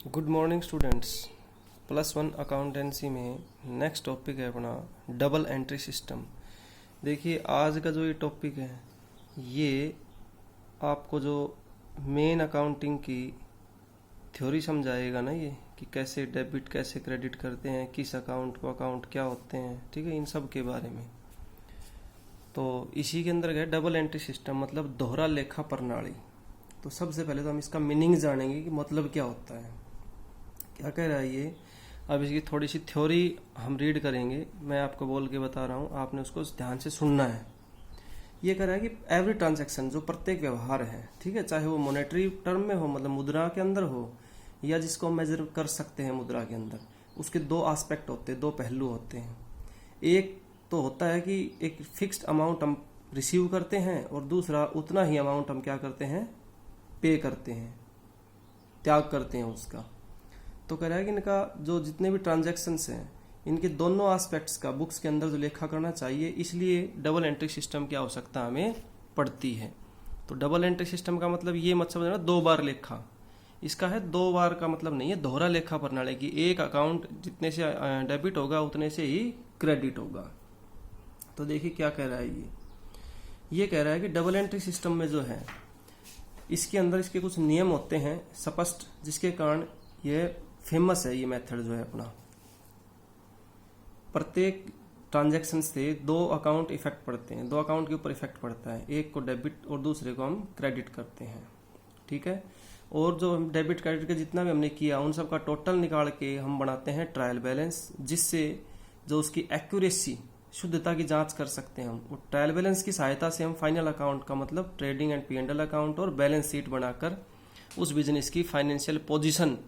Good morning students. +1 accountancy में next topic है अपना डबल एंट्री सिस्टम। देखिए आज का जो ये टॉपिक है ये आपको जो मेन अकाउंटिंग की थ्योरी समझाएगा ना, ये कि कैसे डेबिट कैसे क्रेडिट करते हैं, किस अकाउंट को अकाउंट क्या होते हैं, ठीक है, इन सब के बारे में। तो इसी के अंदर है डबल एंट्री सिस्टम, मतलब दोहरा लेखा प्रणाली। तो सबसे पहले तो हम इसका मीनिंग जानेंगे कि मतलब क्या होता है, क्या कह रहा है ये। अब इसकी थोड़ी सी थ्योरी हम रीड करेंगे, मैं आपको बोल के बता रहा हूँ, आपने उसको ध्यान से सुनना है। ये कह रहा है कि एवरी ट्रांजैक्शन, जो प्रत्येक व्यवहार है, ठीक है, चाहे वो मॉनेटरी टर्म में हो, मतलब मुद्रा के अंदर हो, या जिसको हम मेजर कर सकते हैं मुद्रा के अंदर, उसके दो एस्पेक्ट होते हैं, दो पहलू होते हैं। एक तो होता है कि एक फिक्स्ड अमाउंट हम रिसीव करते हैं, और दूसरा उतना ही अमाउंट हम क्या करते हैं, पे करते हैं, त्याग करते हैं उसका। तो कह रहा है कि इनका जो जितने भी ट्रांजैक्शंस हैं, इनके दोनों एस्पेक्ट्स का बुक्स के अंदर जो लेखा करना चाहिए, इसलिए डबल एंट्री सिस्टम की आवश्यकता हमें पड़ती है। तो डबल एंट्री सिस्टम का मतलब ये मत समझना दो बार लेखा, इसका है दो बार का मतलब नहीं है, दोहरा लेखा प्रणाली की एक अकाउंट जितने से डेबिट होगा उतने से ही क्रेडिट होगा। तो देखिए क्या कह रहा है ये कह रहा है कि डबल एंट्री सिस्टम में जो है इसके अंदर इसके कुछ नियम होते हैं स्पष्ट, जिसके कारण ये फेमस है। ये मेथड जो है अपना, प्रत्येक ट्रांजैक्शन से दो अकाउंट इफेक्ट पड़ते हैं, दो अकाउंट के ऊपर इफेक्ट पड़ता है, एक को डेबिट और दूसरे को हम क्रेडिट करते हैं, ठीक है। और जो डेबिट क्रेडिट का जितना भी हमने किया उन सब का टोटल निकाल के हम बनाते हैं ट्रायल बैलेंस, जिससे जो उसकी एक्यूरेसी, शुद्धता की जांच कर सकते हैं हम। और ट्रायल बैलेंस की सहायता से हम फाइनल अकाउंट का मतलब ट्रेडिंग एंड P&L अकाउंट और बैलेंस शीट बनाकर उस बिजनेस की फाइनेंशियल पोजीशन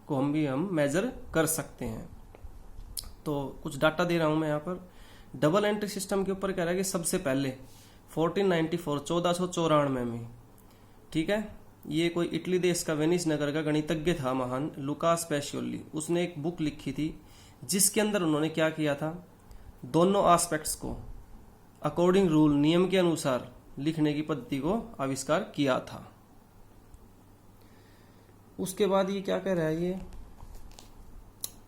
को हम मेजर कर सकते हैं। तो कुछ डाटा दे रहा हूं मैं यहाँ पर। डबल एंट्री सिस्टम के ऊपर कह रहा है कि सबसे पहले 1494 में, ठीक है, ये कोई इटली देश का वेनिस नगर का गणितज्ञ था महान लुकास पैसियोली, उसने एक बुक लिखी थी जिसके अंदर उन्होंने क्या किया था, दोनों एस्पेक्ट्स को अकॉर्डिंग रूल, नियम के अनुसार लिखने की पद्धति को आविष्कार किया था। उसके बाद ये क्या कह रहा है ये,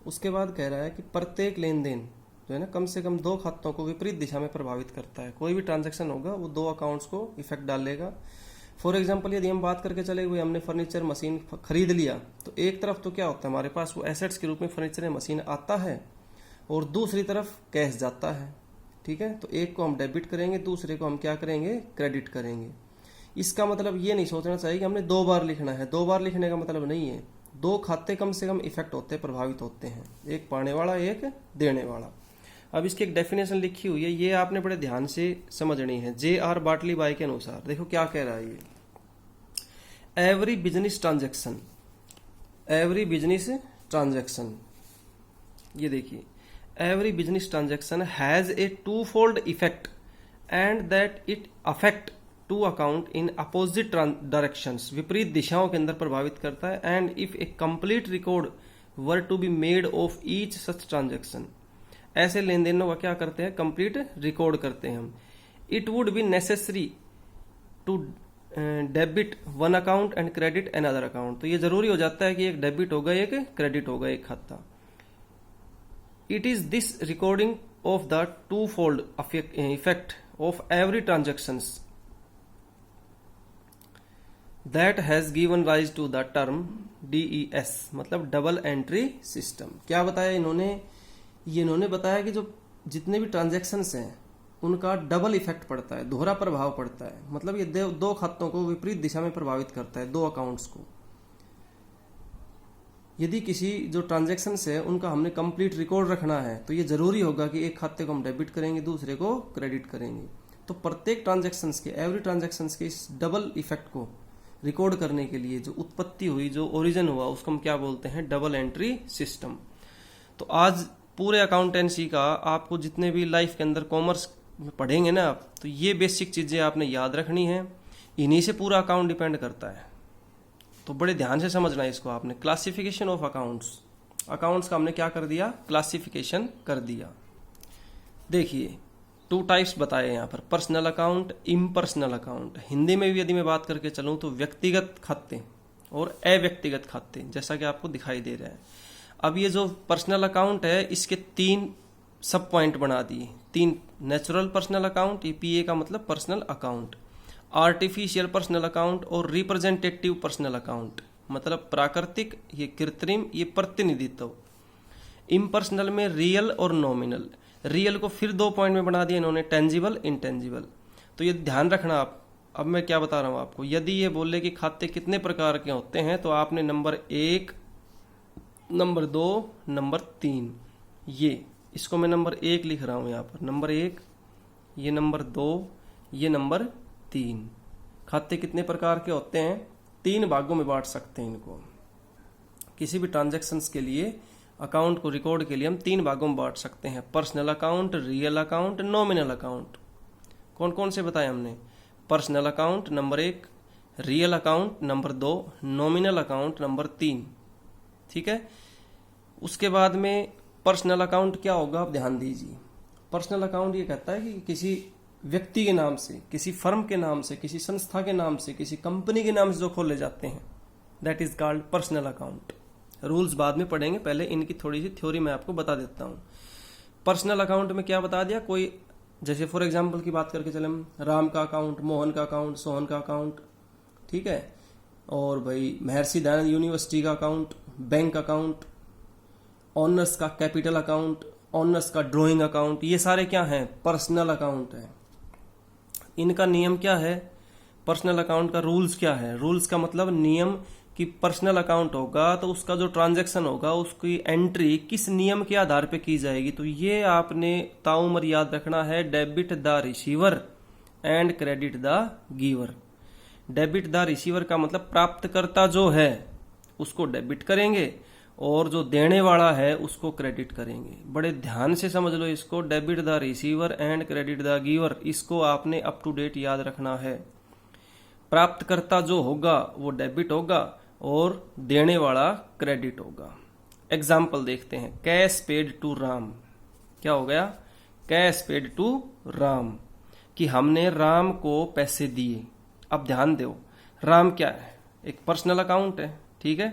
उसके बाद कह रहा है कि प्रत्येक लेन देन जो है ना, कम से कम दो खातों को विपरीत दिशा में प्रभावित करता है। कोई भी ट्रांजैक्शन होगा वो दो अकाउंट्स को इफेक्ट डालेगा। फॉर एग्जांपल यदि हम बात करके चले हुए, हमने फर्नीचर मशीन खरीद लिया, तो एक तरफ तो क्या होता है, हमारे पास वो एसेट्स के रूप में फर्नीचर मशीन आता है, और दूसरी तरफ कैश जाता है, ठीक है। तो एक को हम डेबिट करेंगे, दूसरे को हम क्या करेंगे, क्रेडिट करेंगे। इसका मतलब ये नहीं सोचना चाहिए कि हमने दो बार लिखना है, दो बार लिखने का मतलब नहीं है, दो खाते कम से कम इफेक्ट होते हैं, प्रभावित होते हैं, एक पाने वाला एक देने वाला। अब इसकी एक डेफिनेशन लिखी हुई है, ये आपने बड़े ध्यान से समझनी है। J.R. बाटली बाई के अनुसार देखो क्या कह रहा है ये, एवरी बिजनेस ट्रांजैक्शन, ये देखिए, every business transaction has a twofold effect and that it affect two account in opposite directions, विपरीत दिशाओं के अंदर प्रभावित करता है। and if a complete record were to be made of each such transaction, ऐसे लेन देनों का क्या करते हैं, कंप्लीट रिकॉर्ड करते हैं हम। it would be necessary to debit one account and credit another account, तो ये जरूरी हो जाता है कि एक डेबिट होगा एक क्रेडिट होगा एक खाता। It is this recording of the twofold effect of every transactions that has given rise to the term DES, मतलब डबल एंट्री सिस्टम। क्या बताया इन्होंने बताया कि जो जितने भी ट्रांजैक्शंस हैं उनका डबल इफेक्ट पड़ता है, दोहरा प्रभाव पड़ता है, मतलब ये दो खातों को विपरीत दिशा में प्रभावित करता है, दो अकाउंट्स को। यदि किसी जो ट्रांजैक्शंस है उनका हमने कंप्लीट रिकॉर्ड रखना है, तो ये जरूरी होगा कि एक खाते को हम डेबिट करेंगे, दूसरे को क्रेडिट करेंगे। तो प्रत्येक ट्रांजैक्शंस के, एवरी ट्रांजैक्शंस के इस डबल इफेक्ट को रिकॉर्ड करने के लिए जो उत्पत्ति हुई, जो ओरिजिन हुआ, उसको हम क्या बोलते हैं, डबल एंट्री सिस्टम। तो आज पूरे अकाउंटेंसी का आपको जितने भी लाइफ के अंदर कॉमर्स में पढ़ेंगे ना आप, तो ये बेसिक चीजें आपने याद रखनी है, इन्हीं से पूरा अकाउंट डिपेंड करता है। तो बड़े ध्यान से समझना है इसको आपने। क्लासिफिकेशन ऑफ अकाउंट्स का हमने क्या कर दिया, क्लासिफिकेशन कर दिया। देखिए टू टाइप्स बताए यहाँ पर, personal account, impersonal account. Hindi में भी यदि मैं बात करके चलूँ तो व्यक्तिगत खाते और अव्यक्तिगत खाते, जैसा कि आपको दिखाई दे रहा है। अब ये जो पर्सनल अकाउंट है इसके 3 सब पॉइंट बना दिए। 3 नेचुरल पर्सनल अकाउंट, पीए का मतलब personal account, artificial personal account और रिप्रेजेंटेटिव पर्सनल अकाउंट, मतलब प्राकृतिक, ये कृत्रिम, ये प्रतिनिधित्व। इम्पर्सनल में रियल और नॉमिनल। रियल को फिर 2 पॉइंट में बना दिया इन्होंने, टेंजिबल, इंटेंजिबल। तो ये ध्यान रखना आप। अब मैं क्या बता रहा हूं आपको, यदि ये बोले कि खाते कितने प्रकार के होते हैं तो आपने नंबर 1, नंबर 2, नंबर 3, ये इसको मैं नंबर 1 लिख रहा हूं यहां पर, नंबर 1, ये नंबर 2, ये नंबर 3। खाते कितने प्रकार के होते हैं? 3 भागों में बांट सकते हैं इनको। किसी भी ट्रांजैक्शंस के लिए, अकाउंट को रिकॉर्ड के लिए हम 3 भागों में बांट सकते हैं, personal account, real account, nominal account. कौन कौन से बताए हमने? Personal account number 1, real account number 2, nominal account number 3। ठीक है। उसके बाद में पर्सनल अकाउंट क्या होगा, आप ध्यान दीजिए। पर्सनल अकाउंट ये कहता है कि किसी व्यक्ति के नाम से, किसी फर्म के नाम से, किसी संस्था के नाम से, किसी कंपनी के नाम से जो खोले जाते हैं, that is called personal account. Rules बाद में पढ़ेंगे, पहले इनकी थोड़ी सी थ्योरी मैं आपको बता देता हूं। पर्सनल अकाउंट में क्या बता दिया, कोई जैसे फॉर एग्जांपल की बात करके चले हम, राम का अकाउंट, मोहन का अकाउंट, सोहन का अकाउंट, ठीक है, और भाई महर्षि दयानंद यूनिवर्सिटी का अकाउंट, बैंक अकाउंट, ऑनर्स का कैपिटल अकाउंट, ऑनर्स का ड्राइंग अकाउंट, ये सारे क्या हैं? पर्सनल अकाउंट है। इनका नियम क्या है? पर्सनल अकाउंट का रूल्स क्या है? रूल्स का मतलब नियम कि पर्सनल अकाउंट होगा तो उसका जो ट्रांजैक्शन होगा उसकी एंट्री किस नियम के आधार पे की जाएगी। तो ये आपने ताउमर याद रखना है, debit the receiver and credit the giver. Debit the receiver का मतलब प्राप्तकर्ता जो है उसको डेबिट करेंगे और जो देने वाला है उसको क्रेडिट करेंगे। बड़े ध्यान से समझ लो इसको, debit the receiver and credit the giver, इसको आपने अप टू डेट याद रखना है। प्राप्तकर्ता जो होगा वो डेबिट होगा और देने वाला क्रेडिट होगा। एग्जाम्पल देखते हैं, कैश पेड टू राम। क्या हो गया? कैश पेड टू राम, कि हमने राम को पैसे दिए। अब ध्यान दो, राम क्या है? एक पर्सनल अकाउंट है, ठीक है।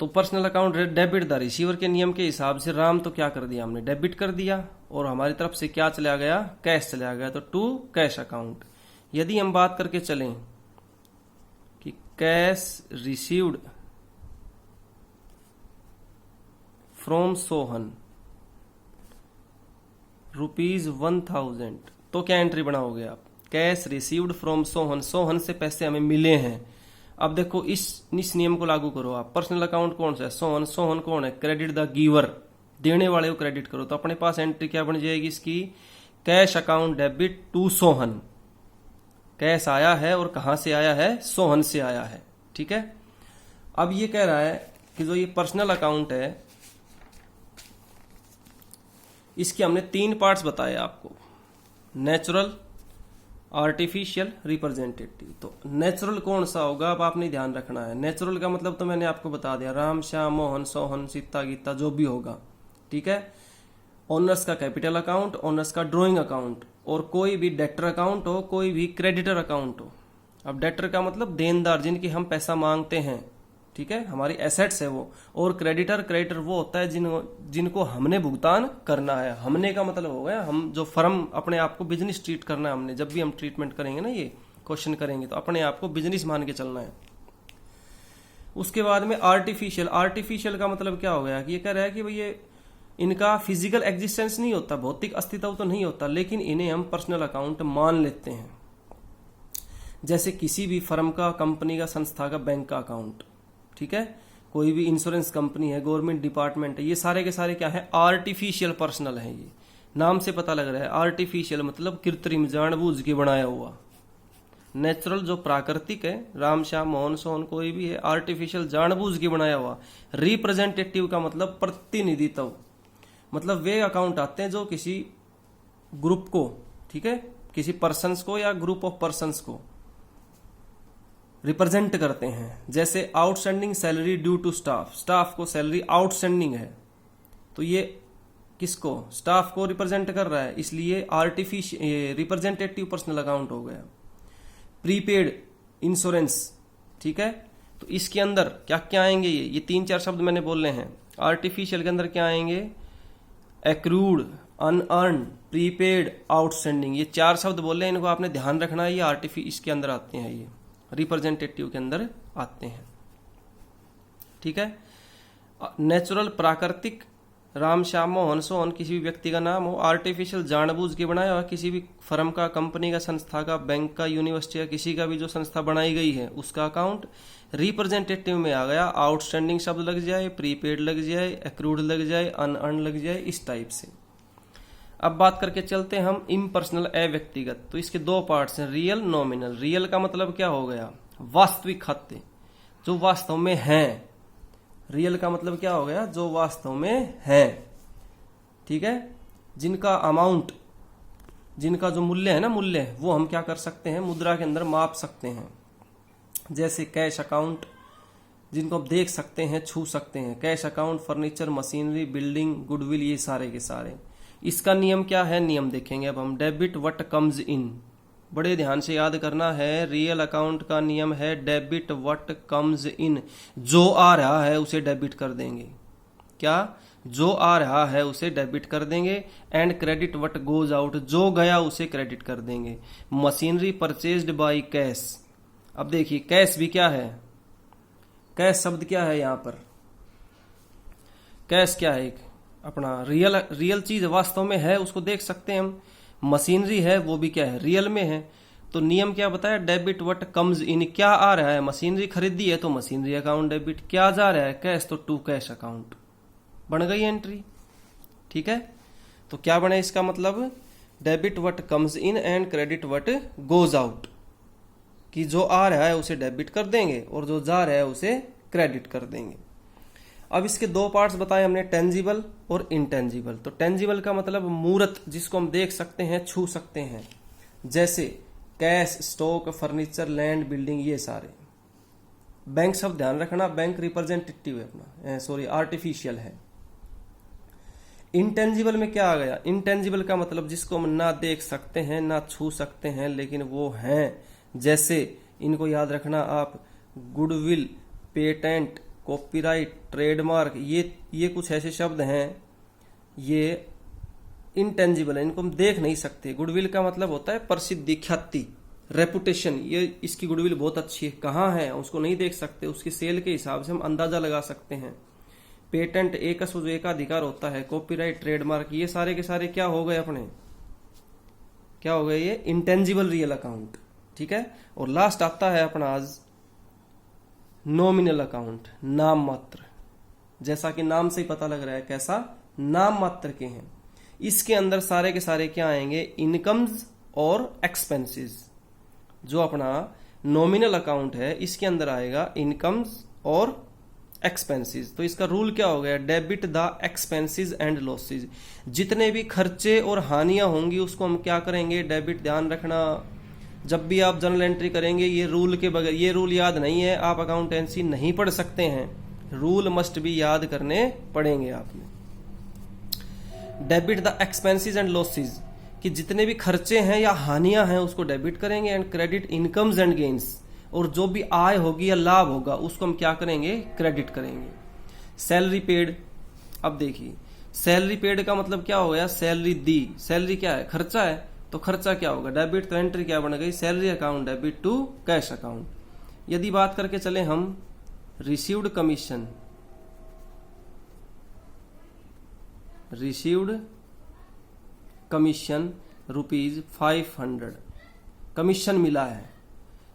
तो personal account debit the receiver के नियम के हिसाब से राम तो क्या कर दिया हमने? डेबिट कर दिया, और हमारी तरफ से क्या चला गया? कैश चला गया, तो टू कैश अकाउंट। यदि हम बात करके चलें कि कैश रिसीव्ड फ्रॉम सोहन ₹1000, तो क्या एंट्री बनाओगे आप? Cash received from Sohan, Sohan से पैसे हमें मिले हैं। अब देखो इस नियम को लागू करो आप। पर्सनल अकाउंट कौन सा है? सोहन। सोहन कौन है? क्रेडिट द गिवर, देने वाले को क्रेडिट करो। तो अपने पास एंट्री क्या बन जाएगी इसकी? Cash account debit to Sohan. Cash आया है और कहां से आया है? सोहन से आया है, ठीक है। अब ये कह रहा है कि जो ये पर्सनल अकाउंट है इसके हमने 3 पार्ट्स बताए आपको, नेचुरल, आर्टिफिशियल, रिप्रेजेंटेटिव। तो नेचुरल कौन सा होगा अब आपने ध्यान रखना है। नेचुरल का मतलब तो मैंने आपको बता दिया, राम, श्याम, मोहन, सोहन, सीता, गीता, जो भी होगा, ठीक है। ऑनर्स का कैपिटल अकाउंट, ऑनर्स का ड्राइंग अकाउंट, और कोई भी डेटर अकाउंट हो, कोई भी क्रेडिटर अकाउंट हो। अब डेटर का मतलब देनदार, जिनकी हम पैसा मांगते हैं, ठीक है, हमारी एसेट्स है वो। और क्रेडिटर वो होता है जिनको हमने भुगतान करना है। हमने का मतलब हो गया हम, जो फर्म अपने आप को बिजनेस ट्रीट करना है हमने। जब भी हम ट्रीटमेंट करेंगे ना, ये क्वेश्चन करेंगे, तो अपने आप को बिजनेस मान के चलना है। उसके बाद में आर्टिफिशियल। आर्टिफिशियल का मतलब क्या हो गया कि ये कह रहा है कि भाई ये इनका फिजिकल एग्जिस्टेंस नहीं होता, भौतिक अस्तित्व तो नहीं होता, लेकिन इन्हें हम पर्सनल अकाउंट मान लेते हैं। जैसे किसी भी फर्म का, कंपनी का, संस्था का बैंक का अकाउंट, ठीक है, कोई भी इंश्योरेंस कंपनी है, गवर्नमेंट डिपार्टमेंट है, ये सारे के सारे क्या है? आर्टिफिशियल पर्सनल है। ये नाम से पता लग रहा है, आर्टिफिशियल मतलब कृत्रिम, जानबूझ के बनाया हुआ। नेचुरल जो प्राकृतिक है, राम, श्याम, मोहन, सोहन, कोई भी है, आर्टिफिशियल जानबूझ के बनाया हुआ। रिप्रेजेंटेटिव का मतलब प्रतिनिधित्व, मतलब वे अकाउंट आते हैं जो किसी ग्रुप को, ठीक है, किसी पर्सन्स को या ग्रुप ऑफ पर्सन्स को रिप्रेजेंट करते हैं। जैसे outstanding salary due to staff, staff को सैलरी आउटस्टैंडिंग है, तो ये किसको? स्टाफ को रिप्रेजेंट कर रहा है, इसलिए आर्टिफिशियल रिप्रेजेंटेटिव पर्सनल अकाउंट हो गया। प्रीपेड इंश्योरेंस, ठीक है। तो इसके अंदर क्या क्या आएंगे, ये 3-4 शब्द मैंने बोले हैं। आर्टिफिशियल के अंदर क्या आएंगे, एक्रूड, अनअर्न, प्रीपेड, आउटस्टैंडिंग, ये 4 शब्द बोले हैं, इनको आपने ध्यान रखना है। ये इसके अंदर आते हैं, ये रिप्रेजेंटेटिव के अंदर आते हैं, ठीक है। नेचुरल, प्राकृतिक, राम, श्याम, मोहन, सोहन किसी भी व्यक्ति का नाम हो। आर्टिफिशियल, जानबूझ के बनाया हुआ, किसी भी फर्म का, कंपनी का, संस्था का, बैंक का, यूनिवर्सिटी का, किसी का भी जो संस्था बनाई गई है उसका अकाउंट। रिप्रेजेंटेटिव में आ गया, आउटस्टैंडिंग शब्द लग जाए, प्रीपेड लग जाए, एक्रूड लग जाए, अनअर्न लग जाए, इस टाइप से। अब बात करके चलते हैं हम इम्पर्सनल, अव्यक्तिगत। तो इसके 2 पार्ट्स हैं, रियल, नॉमिनल। रियल का मतलब क्या हो गया, वास्तविक खाते जो वास्तव में हैं। रियल का मतलब क्या हो गया, जो वास्तव में है, ठीक है। जिनका अमाउंट, जिनका जो मूल्य है ना, मूल्य वो हम क्या कर सकते हैं, मुद्रा के अंदर माप सकते हैं। जैसे कैश अकाउंट, जिनको आप देख सकते हैं, छू सकते हैं। Cash account, furniture, machinery, building, goodwill, ये सारे के सारे। इसका नियम क्या है, नियम देखेंगे अब हम। डेबिट व्हाट कम्स इन, बड़े ध्यान से याद करना है। रियल अकाउंट का नियम है डेबिट व्हाट कम्स इन, जो आ रहा है उसे डेबिट कर देंगे। क्या, जो आ रहा है उसे डेबिट कर देंगे। And credit what goes out, जो गया उसे क्रेडिट कर देंगे। मशीनरी परचेज्ड बाय कैश, अब देखिए कैश भी क्या है, कैश शब्द क्या है यहाँ पर, कैश क्या है, एक अपना रियल चीज वास्तव में है, उसको देख सकते हैं हम। मशीनरी है, वो भी क्या है, रियल में है। तो नियम क्या बताया, डेबिट व्हाट कम्स इन, क्या आ रहा है, मशीनरी खरीदी है तो मशीनरी अकाउंट डेबिट, क्या जा रहा है कैश, तो टू कैश अकाउंट, बन गई एंट्री, ठीक है। तो क्या बने इसका मतलब, debit what comes in and credit what goes out, कि जो आ रहा है उसे डेबिट कर देंगे और जो जा रहा है उसे क्रेडिट कर देंगे। अब इसके 2 पार्ट्स बताए हमने, टेंजिबल और इंटेंजिबल। तो टेंजिबल का मतलब मूर्त, जिसको हम देख सकते हैं, छू सकते हैं। जैसे cash, stock, furniture, land, building, ये सारे। बैंक शब्द ध्यान रखना, बैंक रिप्रेजेंटेटिव है अपना, सॉरी आर्टिफिशियल है। इंटेंजिबल में क्या आ गया, इंटेंजिबल का मतलब जिसको हम ना देख सकते हैं, ना छू सकते हैं, लेकिन वो हैं। जैसे इनको याद रखना आप, गुडविल, पेटेंट, कॉपीराइट, ट्रेडमार्क, ये कुछ ऐसे शब्द हैं, ये इंटेंजिबल है, इनको हम देख नहीं सकते। गुडविल का मतलब होता है प्रसिद्धि, ख्याति, रेपुटेशन, ये इसकी गुडविल बहुत अच्छी है, कहाँ है उसको नहीं देख सकते, उसकी सेल के हिसाब से हम अंदाजा लगा सकते हैं। पेटेंट, एकस्व एकाधिकार होता है। कॉपीराइट, ट्रेडमार्क, ये सारे के सारे क्या हो गए अपने, क्या हो गए, ये इंटेंजिबल रियल अकाउंट, ठीक है। और लास्ट आता है अपना आज नॉमिनल अकाउंट, नाम मात्र। जैसा कि नाम से ही पता लग रहा है, कैसा, नाम मात्र के हैं। इसके अंदर सारे के सारे क्या आएंगे, इनकम्स और एक्सपेंसेस। जो अपना नॉमिनल अकाउंट है इसके अंदर आएगा इनकम्स और एक्सपेंसेस। तो इसका रूल क्या हो गया, debit the expenses and losses. जितने भी खर्चे और हानियां होंगी उसको हम क्या करेंगे, डेबिट। ध्यान रखना, जब भी आप जर्नल एंट्री करेंगे ये रूल के बगैर, ये रूल याद नहीं है, आप अकाउंटेंसी नहीं पढ़ सकते हैं। रूल मस्ट भी याद करने पड़ेंगे आपने। Debit the expenses and losses, कि जितने भी खर्चे हैं या हानियां हैं उसको डेबिट करेंगे। And credit incomes and gains, और जो भी आय होगी या लाभ होगा उसको हम क्या करेंगे, क्रेडिट करेंगे। सैलरी पेड, अब देखिए सैलरी पेड का मतलब क्या हो गया, सैलरी दी। सैलरी क्या है, खर्चा है, तो खर्चा क्या होगा, डेबिट। तो एंट्री क्या बन गई, salary account debit to cash account. यदि बात करके चले हम received commission, received commission ₹500, commission मिला है।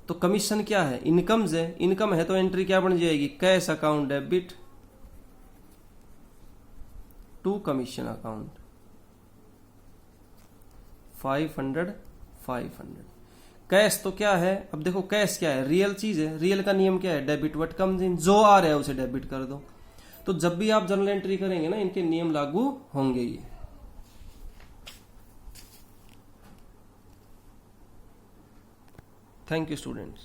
तो कमीशन क्या है, इनकम्स है, इनकम है, तो एंट्री क्या बन जाएगी, cash account debit to commission account 500। Cash तो क्या है, अब देखो कैश क्या है, रियल चीज है। रियल का नियम क्या है, डेबिट व्हाट कम्स इन, जो आ रहा है उसे डेबिट कर दो। तो जब भी आप जर्नल एंट्री करेंगे ना, इनके नियम लागू होंगे ये। Thank you students.